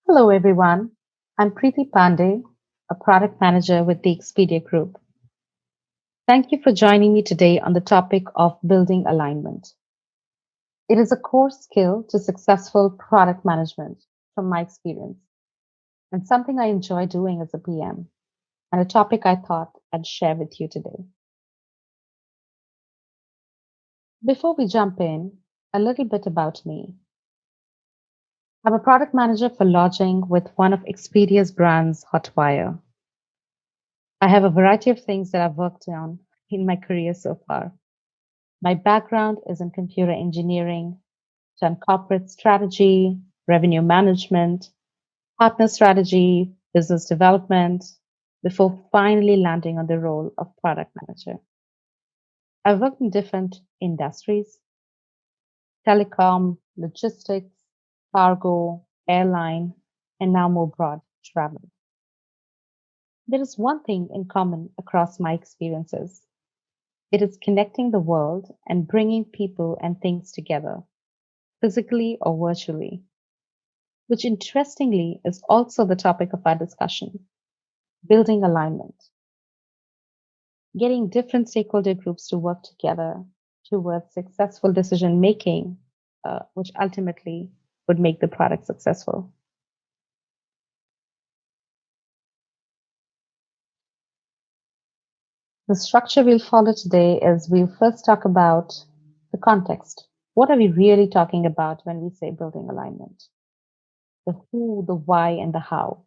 Hello, everyone. I'm Preeti Pandey, a product manager with the Expedia Group. Thank you for joining me today on the topic of building alignment. It is a core skill to successful product management from my experience, and something I enjoy doing as a PM, and a topic I thought I'd share with you today. Before we jump in, a little bit about me. I'm a product manager for lodging with one of Expedia's brands, Hotwire. I have a variety of things that I've worked on in my career so far. My background is in computer engineering, done corporate strategy, revenue management, partner strategy, business development, before finally landing on the role of product manager. I've worked in different industries: telecom, logistics, cargo, airline, and now more broad travel. There is one thing in common across my experiences. It is connecting the world and bringing people and things together, physically or virtually, which interestingly is also the topic of our discussion: building alignment, getting different stakeholder groups to work together towards successful decision making, which ultimately would make the product successful. The structure we'll follow today is we'll first talk about the context. What are we really talking about when we say building alignment? The who, the why, and the how.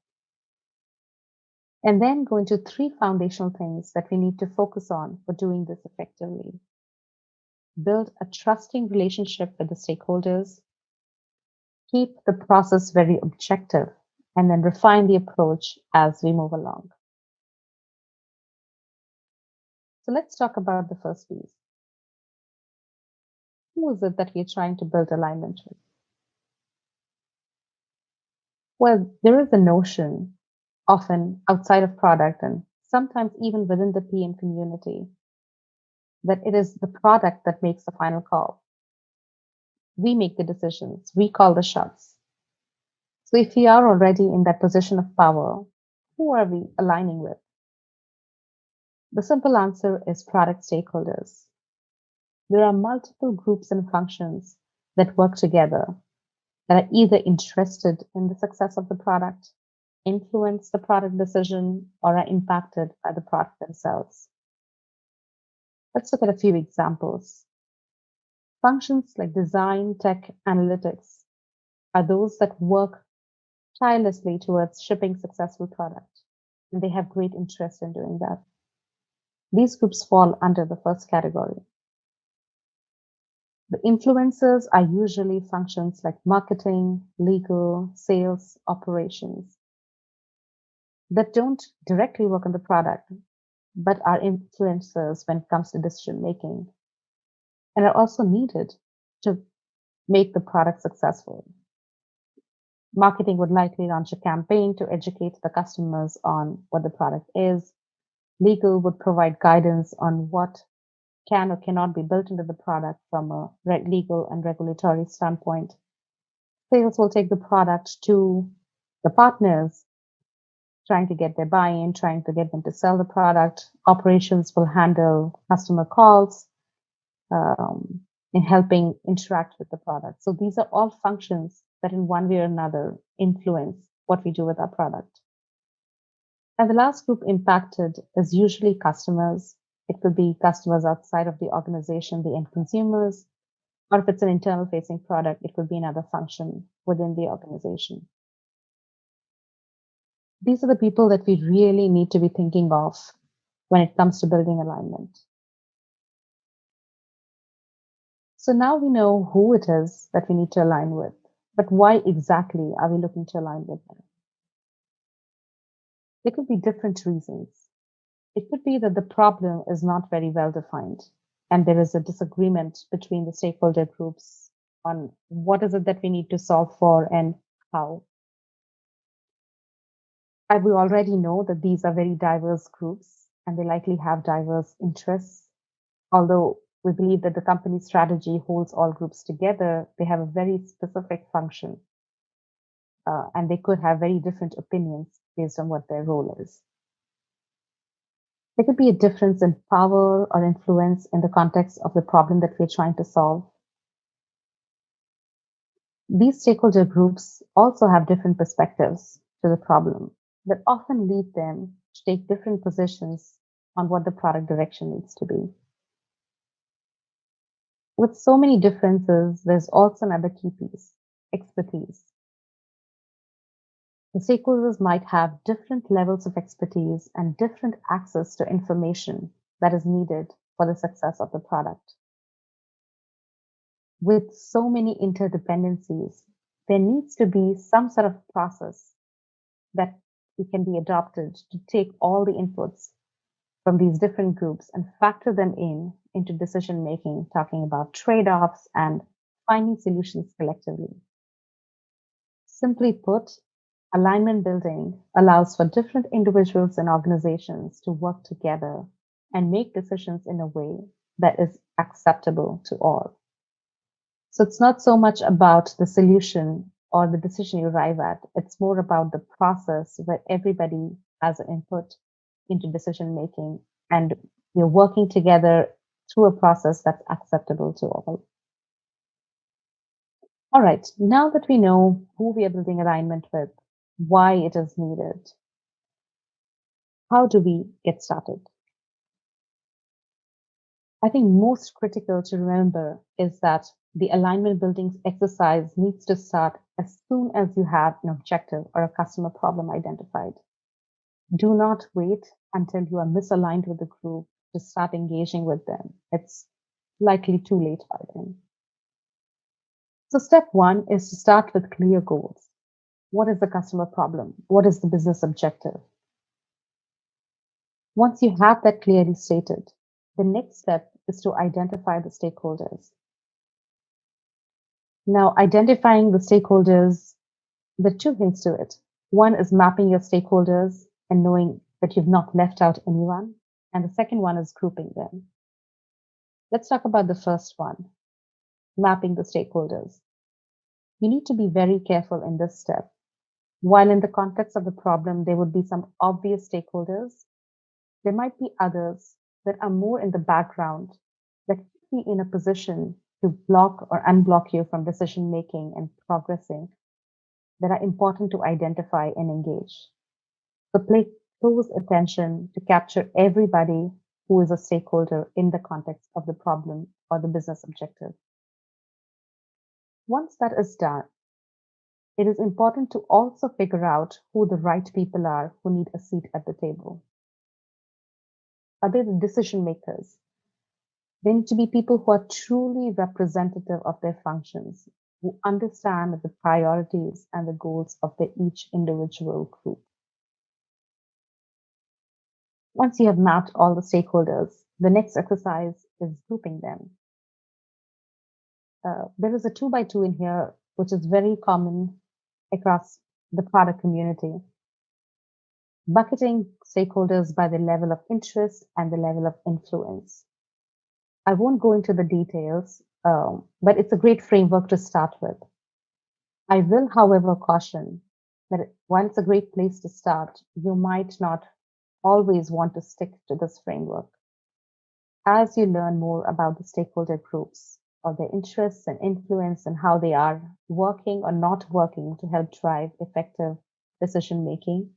And then go into three foundational things that we need to focus on for doing this effectively: build a trusting relationship with the stakeholders, keep the process very objective, and then refine the approach as we move along. So let's talk about the first piece. Who is it that we're trying to build alignment with? Well, there is a notion, often outside of product and sometimes even within the PM community, that it is the product that makes the final call. We make the decisions, we call the shots. So if we are already in that position of power, who are we aligning with? The simple answer is product stakeholders. There are multiple groups and functions that work together that are either interested in the success of the product, influence the product decision, or are impacted by the product themselves. Let's look at a few examples. Functions like design, tech, analytics are those that work tirelessly towards shipping successful product, and they have great interest in doing that. These groups fall under the first category. The influencers are usually functions like marketing, legal, sales, operations that don't directly work on the product, but are influencers when it comes to decision making and are also needed to make the product successful. Marketing would likely launch a campaign to educate the customers on what the product is. Legal would provide guidance on what can or cannot be built into the product from a legal and regulatory standpoint. Sales will take the product to the partners, trying to get their buy-in, trying to get them to sell the product. Operations will handle customer calls, in helping interact with the product. So these are all functions that in one way or another influence what we do with our product. And the last group impacted is usually customers. It could be customers outside of the organization, the end consumers, or if it's an internal facing product, it could be another function within the organization. These are the people that we really need to be thinking of when it comes to building alignment. So now we know who it is that we need to align with, but why exactly are we looking to align with them? There could be different reasons. It could be that the problem is not very well defined and there is a disagreement between the stakeholder groups on what is it that we need to solve for and how. And we already know that these are very diverse groups and they likely have diverse interests. Although we believe that the company strategy holds all groups together, they have a very specific function. and they could have very different opinions based on what their role is. There could be a difference in power or influence in the context of the problem that we're trying to solve. These stakeholder groups also have different perspectives to the problem that often lead them to take different positions on what the product direction needs to be. With so many differences, there's also another key piece: expertise. The stakeholders might have different levels of expertise and different access to information that is needed for the success of the product. With so many interdependencies, there needs to be some sort of process that can be adopted to take all the inputs from these different groups and factor them into decision making, talking about trade-offs and finding solutions collectively. Simply put, alignment building allows for different individuals and organizations to work together and make decisions in a way that is acceptable to all. So it's not so much about the solution or the decision you arrive at. It's more about the process where everybody has an input into decision making and you're working together through a process that's acceptable to all. All right, now that we know who we are building alignment with, why it is needed, how do we get started? I think most critical to remember is that the alignment building exercise needs to start as soon as you have an objective or a customer problem identified. Do not wait until you are misaligned with the group to start engaging with them. It's likely too late by then. So step one is to start with clear goals. What is the customer problem? What is the business objective? Once you have that clearly stated, the next step is to identify the stakeholders. Now, identifying the stakeholders, there are two things to it. One is mapping your stakeholders and knowing that you've not left out anyone. And the second one is grouping them. Let's talk about the first one, mapping the stakeholders. You need to be very careful in this step. While in the context of the problem, there would be some obvious stakeholders, there might be others that are more in the background that could be in a position to block or unblock you from decision making and progressing that are important to identify and engage. So pay close attention to capture everybody who is a stakeholder in the context of the problem or the business objective. Once that is done, it is important to also figure out who the right people are who need a seat at the table. Are they the decision makers? They need to be people who are truly representative of their functions, who understand the priorities and the goals of each individual group. Once you have mapped all the stakeholders, the next exercise is grouping them. There is a 2x2 in here, which is very common across the product community. Bucketing stakeholders by the level of interest and the level of influence. I won't go into the details, but it's a great framework to start with. I will, however, caution that while it's a great place to start, you might not always want to stick to this framework. As you learn more about the stakeholder groups or their interests and influence and how they are working or not working to help drive effective decision making,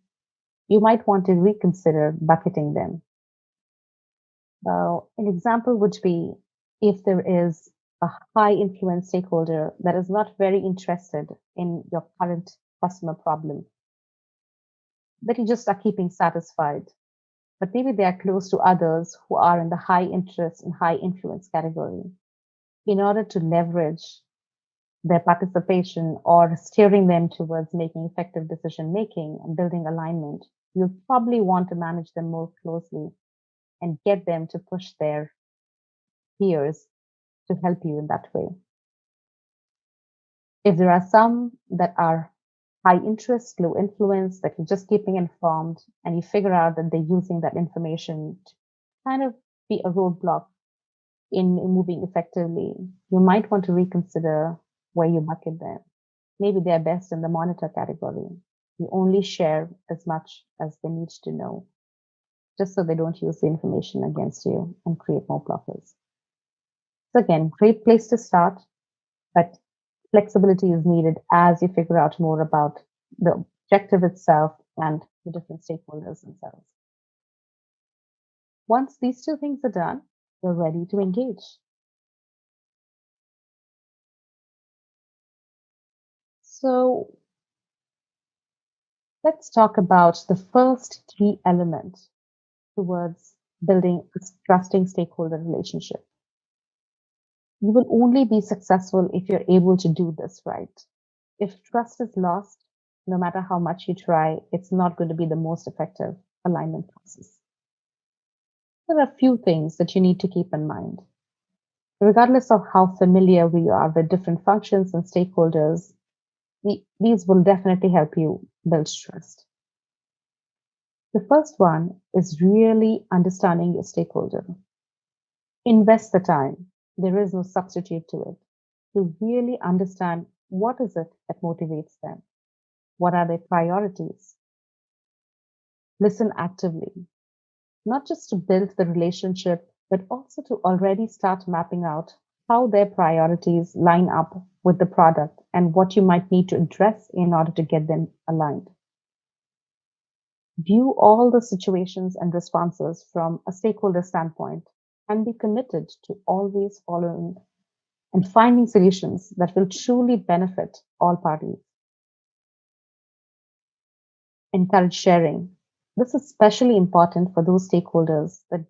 you might want to reconsider bucketing them. An example would be if there is a high influence stakeholder that is not very interested in your current customer problem, that you just are keeping satisfied, but maybe they are close to others who are in the high interest and high influence category. In order to leverage their participation or steering them towards making effective decision making and building alignment, you'll probably want to manage them more closely and get them to push their peers to help you in that way. If there are some that are high interest, low influence, that you're just keeping informed and you figure out that they're using that information to kind of be a roadblock in moving effectively, you might want to reconsider where you bucket them. Maybe they're best in the monitor category. You only share as much as they need to know, just so they don't use the information against you and create more blockers. So again, great place to start, but flexibility is needed as you figure out more about the objective itself and the different stakeholders themselves. Once these two things are done, you're ready to engage. So let's talk about the first key element towards building a trusting stakeholder relationship. You will only be successful if you're able to do this right. If trust is lost, no matter how much you try, it's not going to be the most effective alignment process. There are a few things that you need to keep in mind. Regardless of how familiar we are with different functions and stakeholders, these will definitely help you build trust. The first one is really understanding your stakeholder. Invest the time. There is no substitute to it. To really understand what is it that motivates them? What are their priorities? Listen actively, not just to build the relationship, but also to already start mapping out how their priorities line up with the product and what you might need to address in order to get them aligned. View all the situations and responses from a stakeholder standpoint and be committed to always following and finding solutions that will truly benefit all parties. Encourage sharing. This is especially important for those stakeholders that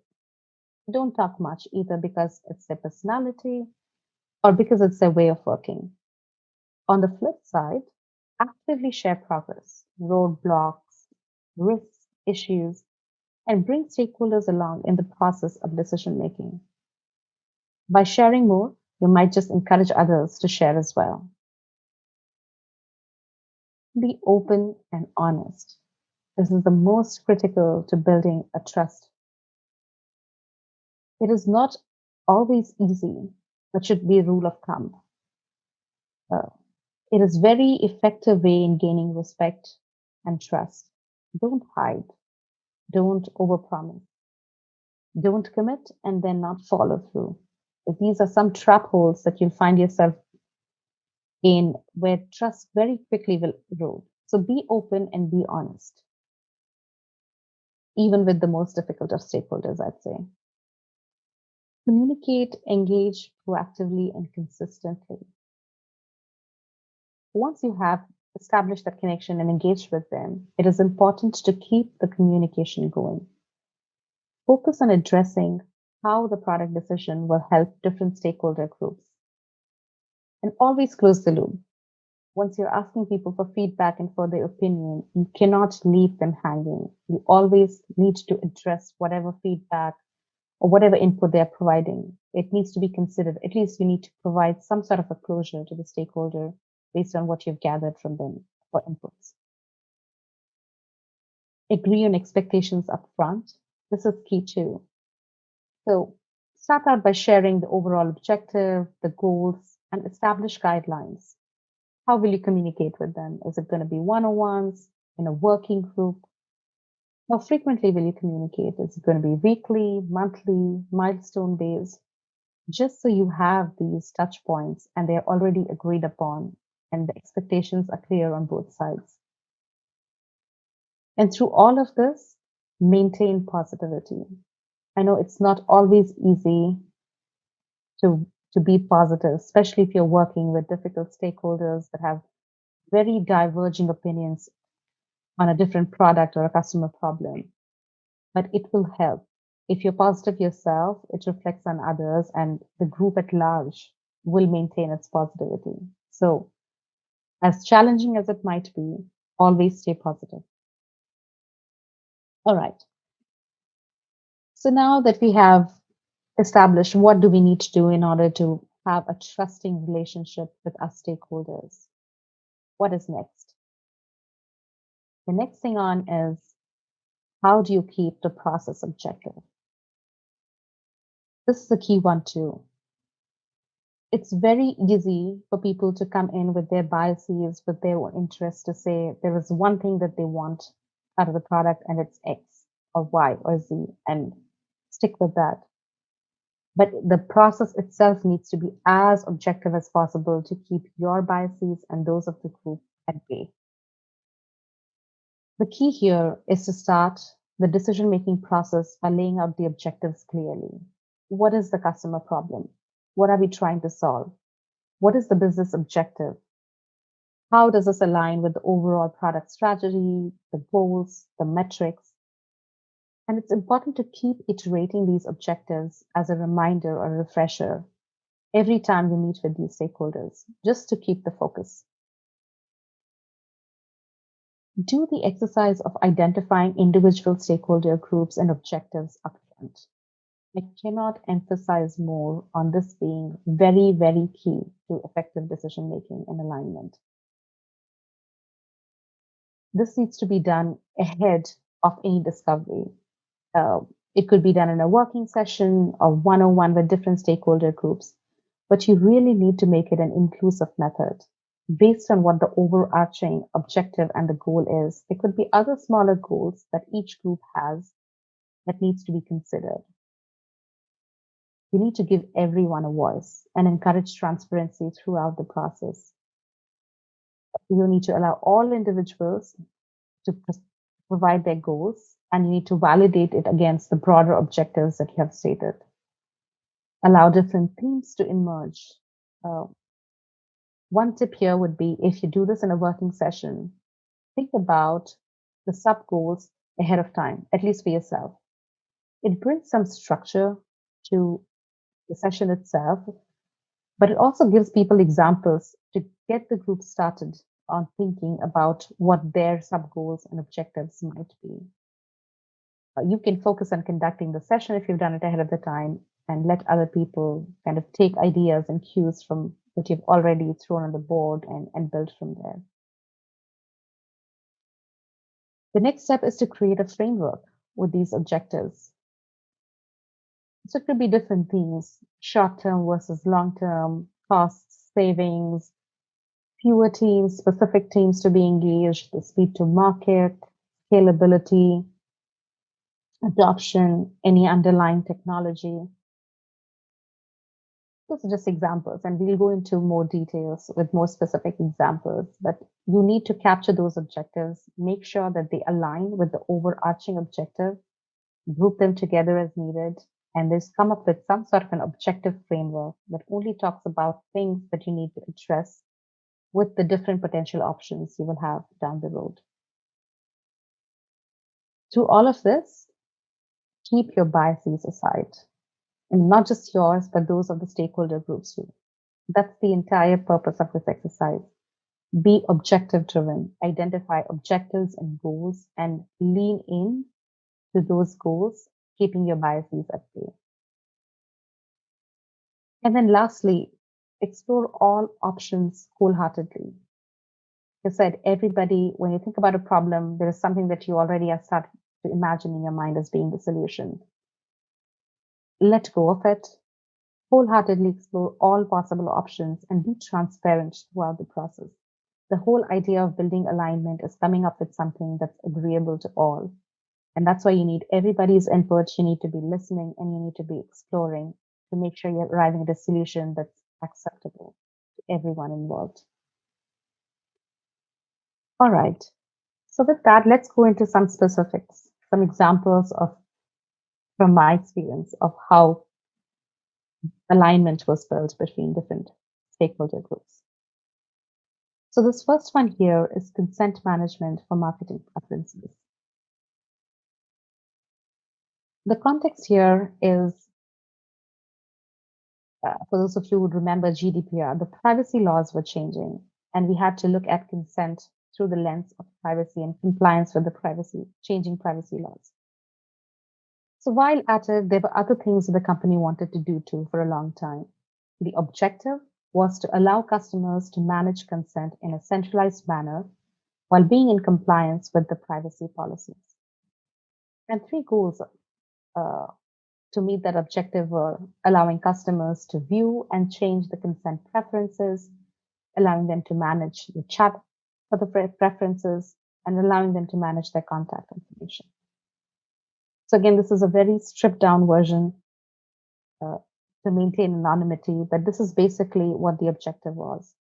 don't talk much, either because it's their personality or because it's their way of working. On the flip side, actively share progress, roadblocks, risks, issues, and bring stakeholders along in the process of decision making. By sharing more, you might just encourage others to share as well. Be open and honest. This is the most critical to building a trust. It is not always easy, but should be a rule of thumb. Uh, it is very effective way in gaining respect and trust. Don't hide. Don't overpromise. Don't commit and then not follow through. These are some trap holes that you'll find yourself in where trust very quickly will erode. So be open and be honest, even with the most difficult of stakeholders, I'd say. Communicate, engage proactively and consistently. Once you have established that connection and engaged with them, it is important to keep the communication going. Focus on addressing how the product decision will help different stakeholder groups. And always close the loop. Once you're asking people for feedback and for their opinion, you cannot leave them hanging. You always need to address whatever feedback or whatever input they're providing. It needs to be considered. At least you need to provide some sort of a closure to the stakeholder based on what you've gathered from them for inputs. Agree on expectations up front. This is key too. So start out by sharing the overall objective, the goals, and establish guidelines. How will you communicate with them? Is it going to be one-on-ones, in a working group? How frequently will you communicate? Is it going to be weekly, monthly, milestone based? Just so you have these touch points and they're already agreed upon and the expectations are clear on both sides. And through all of this, maintain positivity. I know it's not always easy to be positive, especially if you're working with difficult stakeholders that have very diverging opinions on a different product or a customer problem. But it will help. If you're positive yourself, it reflects on others and the group at large will maintain its positivity. So, as challenging as it might be, always stay positive. All right. So now that we have established what do we need to do in order to have a trusting relationship with our stakeholders, what is next? The next thing on is how do you keep the process objective? This is a key one too. It's very easy for people to come in with their biases, with their own interests to say there is one thing that they want out of the product and it's X or Y or Z and stick with that. But the process itself needs to be as objective as possible to keep your biases and those of the group at bay. The key here is to start the decision making process by laying out the objectives clearly. What is the customer problem? What are we trying to solve? What is the business objective? How does this align with the overall product strategy, the goals, the metrics? And it's important to keep iterating these objectives as a reminder or a refresher every time you meet with these stakeholders, just to keep the focus. Do the exercise of identifying individual stakeholder groups and objectives upfront. I cannot emphasize more on this being very, very key to effective decision making and alignment. This needs to be done ahead of any discovery. Uh, it could be done in a working session or one-on-one with different stakeholder groups, but you really need to make it an inclusive method based on what the overarching objective and the goal is. There could be other smaller goals that each group has that needs to be considered. You need to give everyone a voice and encourage transparency throughout the process. You need to allow all individuals to provide their goals, and you need to validate it against the broader objectives that you have stated. Allow different themes to emerge. Uh, One tip here would be if you do this in a working session, think about the sub goals ahead of time, at least for yourself. It brings some structure to the session itself, but it also gives people examples to get the group started on thinking about what their sub goals and objectives might be. You can focus on conducting the session if you've done it ahead of the time and let other people kind of take ideas and cues from what you've already thrown on the board and build from there. The next step is to create a framework with these objectives. So it could be different themes, short term versus long term, costs, savings, fewer teams, specific teams to be engaged, the speed to market, scalability, adoption, any underlying technology. Those are just examples, and we'll go into more details with more specific examples. But you need to capture those objectives, make sure that they align with the overarching objective, group them together as needed, and just come up with some sort of an objective framework that only talks about things that you need to address with the different potential options you will have down the road. Through all of this, keep your biases aside, and not just yours, but those of the stakeholder groups too. That's the entire purpose of this exercise. Be objective driven, identify objectives and goals, and lean in to those goals, keeping your biases at bay. And then lastly, explore all options wholeheartedly. Like I said, everybody, when you think about a problem, there is something that you already have started to imagine in your mind as being the solution. Let go of it, wholeheartedly explore all possible options, and be transparent throughout the process. The whole idea of building alignment is coming up with something that's agreeable to all. And that's why you need everybody's input. You need to be listening and you need to be exploring to make sure you're arriving at a solution that's acceptable to everyone involved. All right. So with that, let's go into some specifics, some examples of from my experience of how alignment was built between different stakeholder groups. So this first one here is consent management for marketing preferences. The context here is, for those of you who would remember GDPR, the privacy laws were changing, and we had to look at consent through the lens of privacy and compliance with the changing privacy laws. So while at it, there were other things that the company wanted to do too for a long time. The objective was to allow customers to manage consent in a centralized manner while being in compliance with the privacy policies. And three goals to meet that objective were allowing customers to view and change the consent preferences, allowing them to manage the chat for the preferences, and allowing them to manage their contact information. So again, this is a very stripped down version uh, to maintain anonymity, but this is basically what the objective was.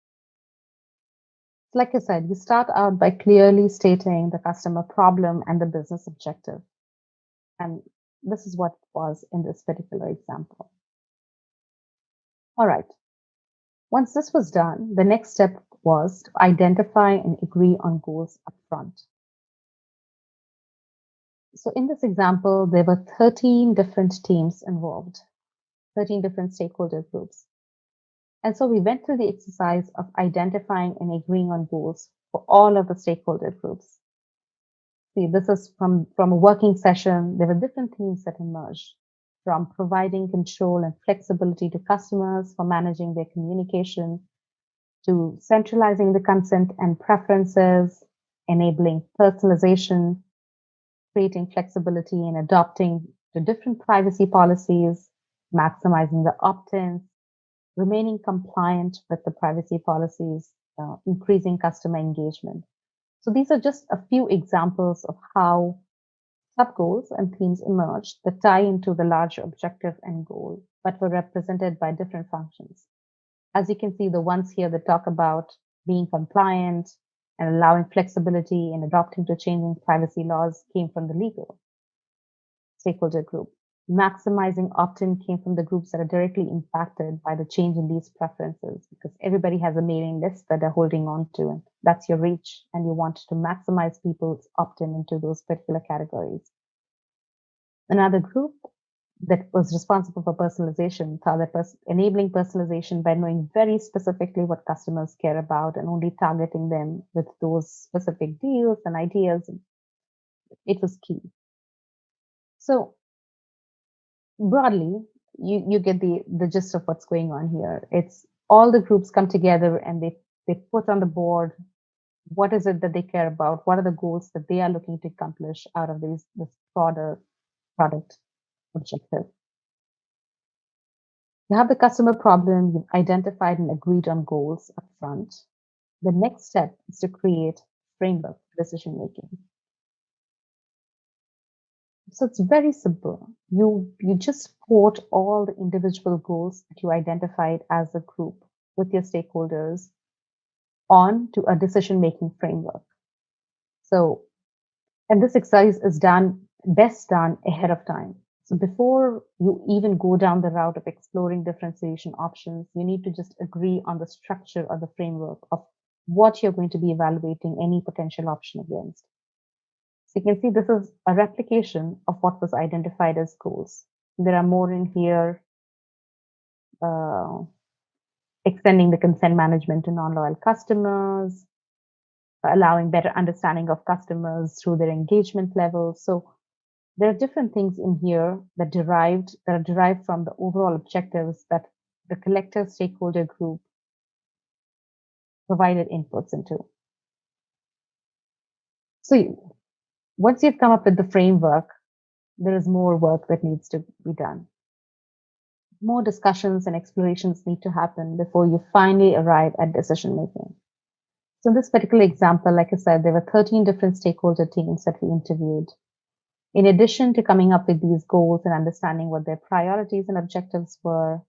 Like I said, you start out by clearly stating the customer problem and the business objective. And this is what it was in this particular example. All right. Once this was done, the next step was to identify and agree on goals upfront. So in this example, there were 13 different teams involved, 13 different stakeholder groups. And so we went through the exercise of identifying and agreeing on goals for all of the stakeholder groups. See, this is from a working session. There were different themes that emerged, from providing control and flexibility to customers for managing their communication, to centralizing the consent and preferences, enabling personalization, creating flexibility and adopting the different privacy policies, maximizing the opt-ins, remaining compliant with the privacy policies, increasing customer engagement. So these are just a few examples of how sub-goals and themes emerged that tie into the larger objective and goal, but were represented by different functions. As you can see, the ones here that talk about being compliant and allowing flexibility and adopting to changing privacy laws came from the legal stakeholder group. Maximizing opt-in came from the groups that are directly impacted by the change in these preferences, because everybody has a mailing list that they're holding on to, and that's your reach, and you want to maximize people's opt-in into those particular categories. Another group that was responsible for personalization, enabling personalization by knowing very specifically what customers care about and only targeting them with those specific deals and ideas. It was key. So broadly, you get the gist of what's going on here. It's all the groups come together and they put on the board what is it that they care about, what are the goals that they are looking to accomplish out of this broader product objective. You have the customer problem, you've identified and agreed on goals upfront. The next step is to create framework for decision making. So it's very simple. You just quote all the individual goals that you identified as a group with your stakeholders on to a decision-making framework. So, and this exercise is best done ahead of time. So before you even go down the route of exploring different solution options, you need to just agree on the structure or the framework of what you're going to be evaluating any potential option against. So you can see this is a replication of what was identified as goals. There are more in here, extending the consent management to non-loyal customers, allowing better understanding of customers through their engagement levels. So there are different things in here that are derived from the overall objectives that the collective stakeholder group provided inputs into. So once you've come up with the framework, there is more work that needs to be done. More discussions and explorations need to happen before you finally arrive at decision making. So in this particular example, like I said, there were 13 different stakeholder teams that we interviewed. In addition to coming up with these goals and understanding what their priorities and objectives were,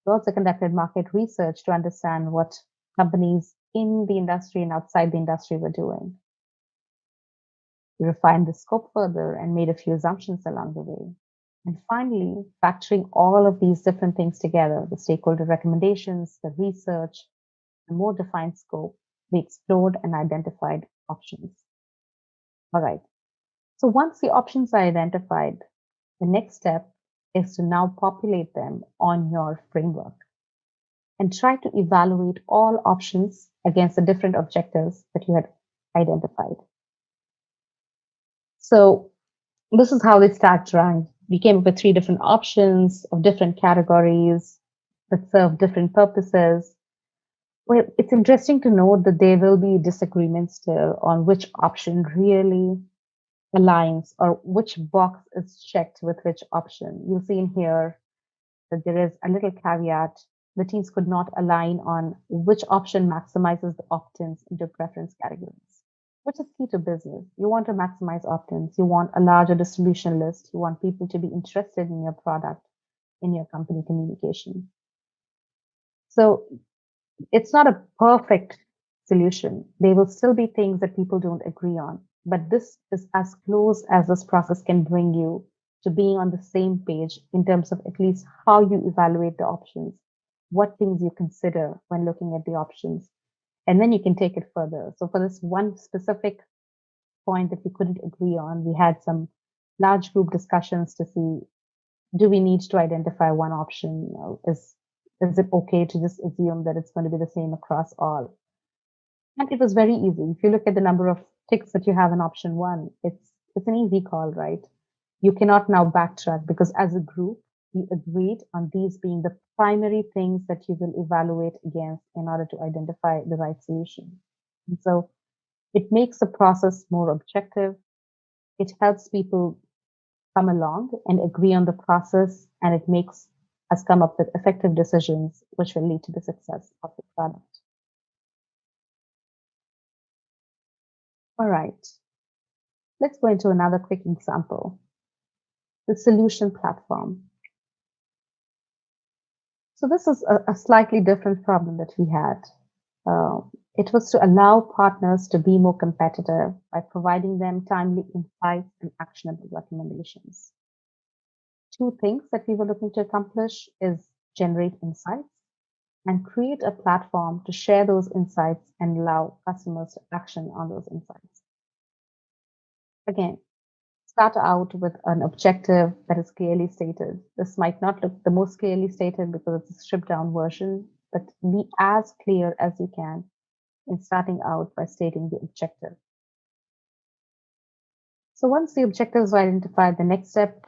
we also conducted market research to understand what companies in the industry and outside the industry were doing. We refined the scope further and made a few assumptions along the way. And finally, factoring all of these different things together, the stakeholder recommendations, the research, the more defined scope, we explored and identified options. All right. So once the options are identified, the next step is to now populate them on your framework and try to evaluate all options against the different objectives that you had identified. So this is how they stacked rank. We came up with 3 different options of different categories that serve different purposes. Well, it's interesting to note that there will be disagreements still on which option really aligns or which box is checked with which option. You'll see in here that there is a little caveat. The teams could not align on which option maximizes the opt-ins into preference categories, which is key to business. You want to maximize opt-ins. You want a larger distribution list. You want people to be interested in your product, in your company communication. So it's not a perfect solution. There will still be things that people don't agree on, but this is as close as this process can bring you to being on the same page in terms of at least how you evaluate the options, what things you consider when looking at the options, and then you can take it further. So for this one specific point that we couldn't agree on, we had some large group discussions to see, do we need to identify one option? Is it okay to just assume that it's going to be the same across all? And it was very easy. If you look at the number of ticks that you have in option one, it's an easy call, right? You cannot now backtrack because as a group, you agreed on these being the primary things that you will evaluate against in order to identify the right solution. And so it makes the process more objective. It helps people come along and agree on the process, and it makes us come up with effective decisions which will lead to the success of the product. All right, let's go into another quick example, the solution platform. So this is a slightly different problem that we had. It was to allow partners to be more competitive by providing them timely insights and actionable recommendations. Two things that we were looking to accomplish is generate insights and create a platform to share those insights and allow customers to action on those insights. Again, start out with an objective that is clearly stated. This might not look the most clearly stated because it's a stripped down version, but be as clear as you can in starting out by stating the objective. So once the objectives are identified, the next step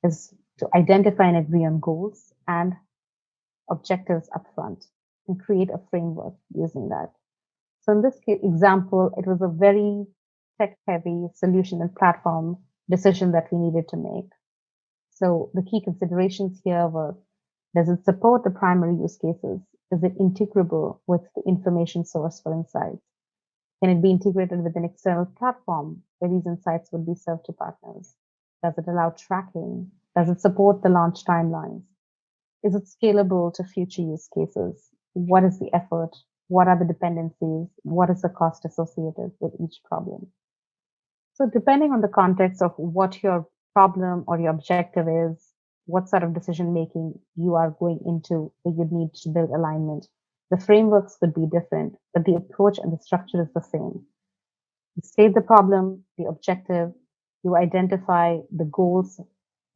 is to identify and agree on goals and objectives upfront and create a framework using that. So in this example, it was a very tech-heavy solution and platform decision that we needed to make. So the key considerations here were, does it support the primary use cases? Is it integrable with the information source for insights? Can it be integrated with an external platform where these insights would be served to partners? Does it allow tracking? Does it support the launch timelines? Is it scalable to future use cases? What is the effort? What are the dependencies? What is the cost associated with each problem? So depending on the context of what your problem or your objective is, what sort of decision making you are going into, where you need to build alignment, the frameworks could be different, but the approach and the structure is the same. You state the problem, the objective, you identify the goals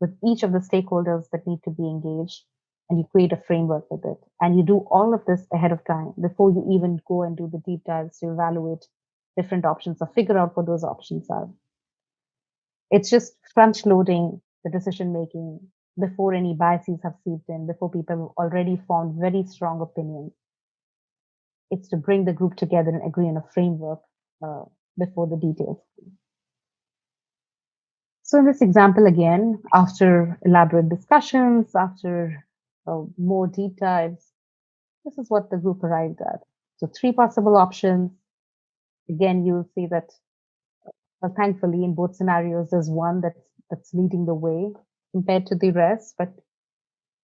with each of the stakeholders that need to be engaged, and you create a framework with it. And you do all of this ahead of time before you even go and do the deep dives to evaluate different options or figure out what those options are. It's just front loading the decision making before any biases have seeped in, before people have already formed very strong opinions. It's to bring the group together and agree on a framework before the details. So in this example, again, after elaborate discussions, after more deep dives, this is what the group arrived at. So 3 possible options. Again, you'll see that, thankfully, in both scenarios, there's one that's leading the way compared to the rest. But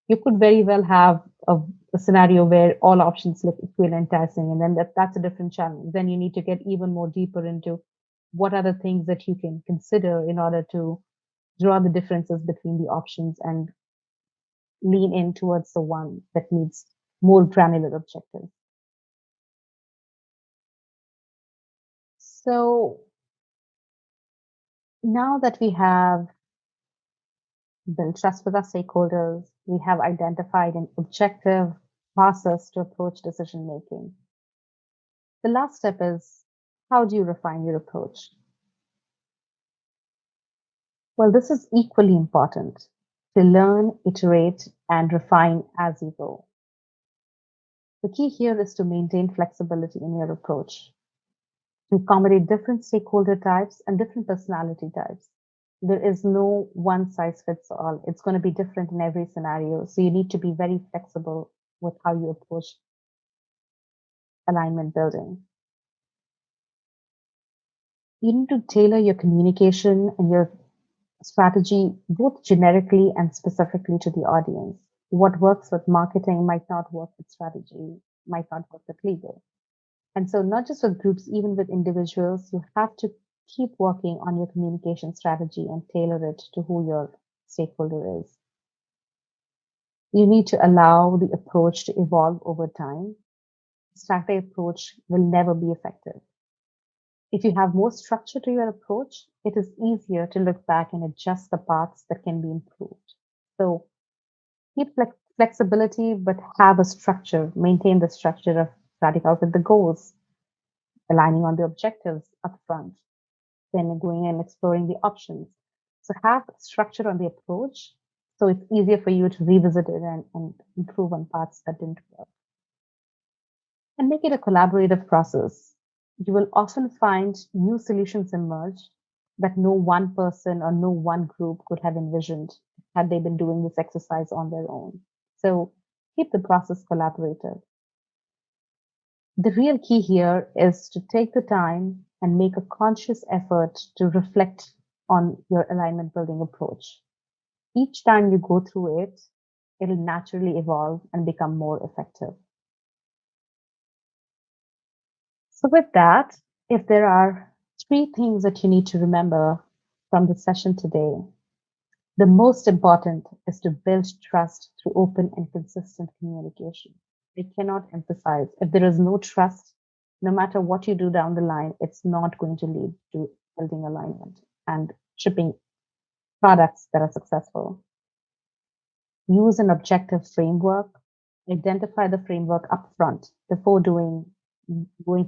you could very well have a scenario where all options look equally enticing, and then that's a different challenge. Then you need to get even more deeper into what are the things that you can consider in order to draw the differences between the options and lean in towards the one that meets more granular objectives. So now that we have built trust with our stakeholders, we have identified an objective process to approach decision making. The last step is, how do you refine your approach? Well, this is equally important, to learn, iterate, and refine as you go. The key here is to maintain flexibility in your approach, to accommodate different stakeholder types and different personality types. There is no one size fits all. It's going to be different in every scenario. So you need to be very flexible with how you approach alignment building. You need to tailor your communication and your strategy both generically and specifically to the audience. What works with marketing might not work with strategy, might not work with legal. And so, not just with groups, even with individuals, you have to keep working on your communication strategy and tailor it to who your stakeholder is. You need to allow the approach to evolve over time. Static approach will never be effective. If you have more structure to your approach, it is easier to look back and adjust the parts that can be improved. So keep flexibility, but have a structure, maintain the structure of starting out with the goals, aligning on the objectives upfront, then going and exploring the options. So have structure on the approach so it's easier for you to revisit it and improve on parts that didn't work. And make it a collaborative process. You will often find new solutions emerge that no one person or no one group could have envisioned had they been doing this exercise on their own. So keep the process collaborative. The real key here is to take the time and make a conscious effort to reflect on your alignment building approach. Each time you go through it, it'll naturally evolve and become more effective. So, with that, if there are three things that you need to remember from the session today, the most important is to build trust through open and consistent communication. I cannot emphasize if there is no trust, no matter what you do down the line, it's not going to lead to building alignment and shipping products that are successful. Use an objective framework. Identify the framework upfront before going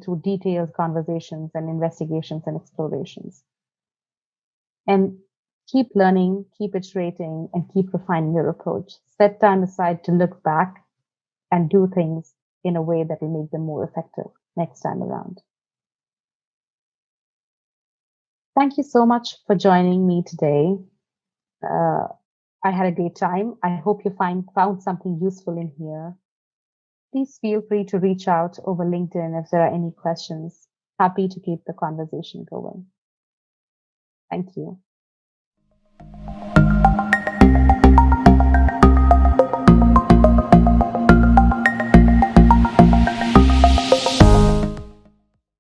through detailed conversations and investigations and explorations. And keep learning, keep iterating, and keep refining your approach. Set time aside to look back and do things in a way that will make them more effective next time around. Thank you so much for joining me today. I had a great time. I hope you found something useful in here. Please feel free to reach out over LinkedIn if there are any questions. Happy to keep the conversation going. Thank you.